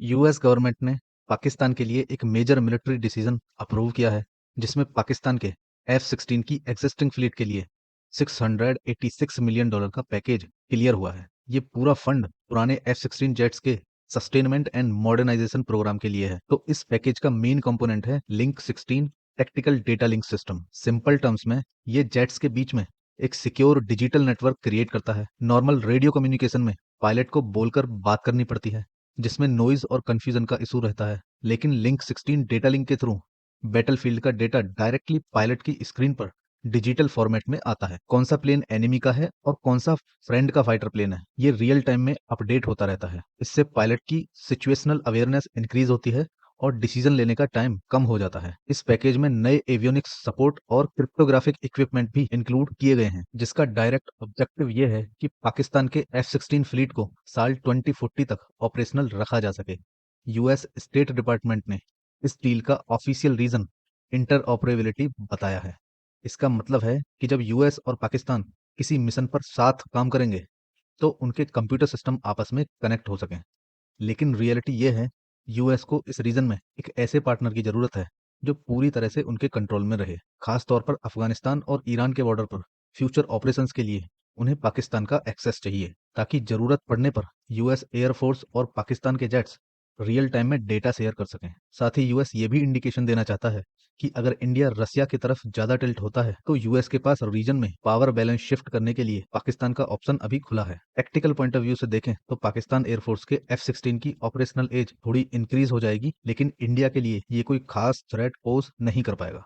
US government ने पाकिस्तान के लिए एक मेजर मिलिट्री डिसीजन अप्रूव किया है, जिसमें पाकिस्तान के F-16 की एग्जिस्टिंग फ्लीट के लिए $686 मिलियन का पैकेज क्लियर हुआ है। ये पूरा फंड पुराने F-16 जेट्स के सस्टेनमेंट एंड मॉडर्नाइजेशन प्रोग्राम के लिए है। तो इस पैकेज का मेन कंपोनेंट है link 16 tactical data link system. Simple terms में ये जेट्स के बीच में एक सिक्योर डिजिटल नेटवर्क क्रिएट करता है। नॉर्मल रेडियो कम्युनिकेशन में पायलट को बोलकर बात करनी पड़ती है, जिसमें नॉइज और कंफ्यूजन का इशू रहता है। लेकिन लिंक 16 डेटा लिंक के थ्रू बैटलफील्ड का डेटा डायरेक्टली पायलट की स्क्रीन पर डिजिटल फॉर्मेट में आता है। कौन सा प्लेन एनिमी का है और कौन सा फ्रेंड का फाइटर प्लेन है, ये रियल टाइम में अपडेट होता रहता है। इससे पायलट की सिचुएशनल अवेयरनेस इंक्रीज होती है और डिसीजन लेने का टाइम कम हो जाता है। इस पैकेज में नए एवियोनिक्स सपोर्ट और क्रिप्टोग्राफिक इक्विपमेंट भी इंक्लूड किए गए हैं, जिसका डायरेक्ट ऑब्जेक्टिव ये है कि पाकिस्तान के F-16 फ्लीट को साल 2040 तक ऑपरेशनल रखा जा सके। यूएस स्टेट डिपार्टमेंट ने इस डील का ऑफिशियल रीजन इंटरऑपरेबिलिटी बताया है। इसका मतलब है कि जब यूएस और पाकिस्तान किसी मिशन पर साथ काम करेंगे तो उनके कंप्यूटर सिस्टम आपस में कनेक्ट हो सकें। लेकिन रियलिटी ये है, यूएस को इस रीजन में एक ऐसे पार्टनर की जरूरत है जो पूरी तरह से उनके कंट्रोल में रहे। खास तौर पर अफगानिस्तान और ईरान के बॉर्डर पर फ्यूचर ऑपरेशंस के लिए उन्हें पाकिस्तान का एक्सेस चाहिए, ताकि जरूरत पड़ने पर यूएस एयरफोर्स और पाकिस्तान के जेट्स रियल टाइम में डेटा शेयर कर सकें। साथ ही यूएस ये भी इंडिकेशन देना चाहता है कि अगर इंडिया रसिया की तरफ ज्यादा टिल्ट होता है तो यूएस के पास रीजन में पावर बैलेंस शिफ्ट करने के लिए पाकिस्तान का ऑप्शन अभी खुला है। टेक्टिकल पॉइंट ऑफ व्यू से देखें तो पाकिस्तान एयरफोर्स के F-16 की ऑपरेशनल एज थोड़ी इंक्रीज हो जाएगी, लेकिन इंडिया के लिए ये कोई खास थ्रेट पोज नहीं कर पाएगा।